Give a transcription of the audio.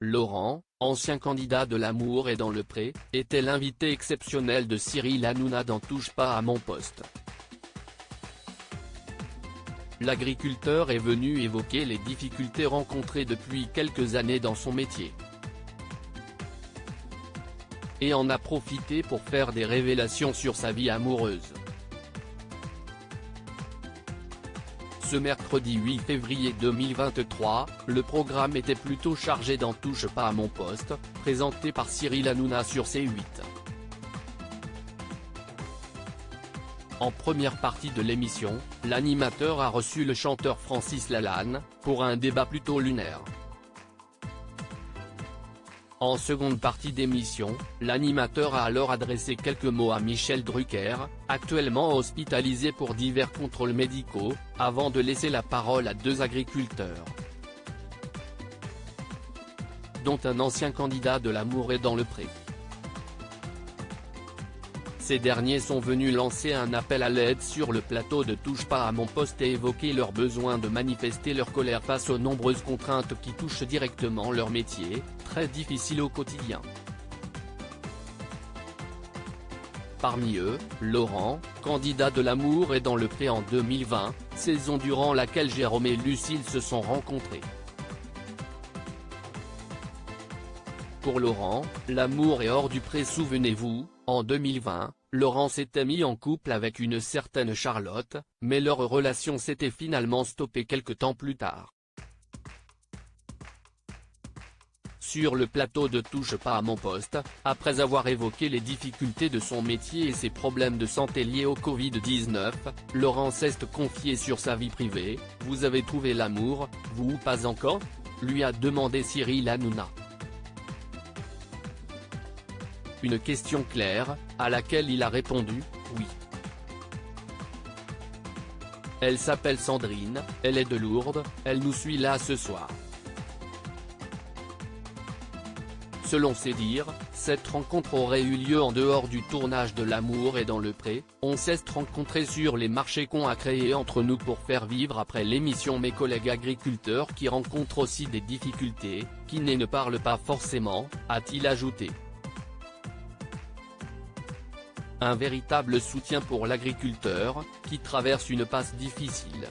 Laurent, ancien candidat de l'Amour est dans le pré, était l'invité exceptionnel de Cyril Hanouna dans Touche pas à mon poste. L'agriculteur est venu évoquer les difficultés rencontrées depuis quelques années dans son métier. Et en a profité pour faire des révélations sur sa vie amoureuse. Ce mercredi 8 février 2023, le programme était plutôt chargé dans Touche pas à mon poste, présenté par Cyril Hanouna sur C8. En première partie de l'émission, l'animateur a reçu le chanteur Francis Lalanne, pour un débat plutôt lunaire. En seconde partie d'émission, l'animateur a alors adressé quelques mots à Michel Drucker, actuellement hospitalisé pour divers contrôles médicaux, avant de laisser la parole à deux agriculteurs, dont un ancien candidat de l'Amour est dans le pré. Ces derniers sont venus lancer un appel à l'aide sur le plateau de Touche pas à mon poste et évoquer leur besoin de manifester leur colère face aux nombreuses contraintes qui touchent directement leur métier, très difficile au quotidien. Parmi eux, Laurent, candidat de l'Amour est dans le pré en 2020, saison durant laquelle Jérôme et Lucille se sont rencontrés. Pour Laurent, l'Amour est hors du pré. Souvenez-vous, en 2020, Laurent s'était mis en couple avec une certaine Charlotte, mais leur relation s'était finalement stoppée quelque temps plus tard. Sur le plateau de Touche pas à mon poste, après avoir évoqué les difficultés de son métier et ses problèmes de santé liés au Covid-19, Laurent s'est confié sur sa vie privée. « Vous avez trouvé l'amour, vous ou pas encore ?» lui a demandé Cyril Hanouna. Une question claire, à laquelle il a répondu « oui ». Elle s'appelle Sandrine, elle est de Lourdes, elle nous suit là ce soir. Selon ses dires, cette rencontre aurait eu lieu en dehors du tournage de l'Amour est dans le pré. On s'est rencontrés sur les marchés qu'on a créés entre nous pour faire vivre après l'émission mes collègues agriculteurs qui rencontrent aussi des difficultés, qui ne parlent pas forcément, a-t-il ajouté. Un véritable soutien pour l'agriculteur, qui traverse une passe difficile.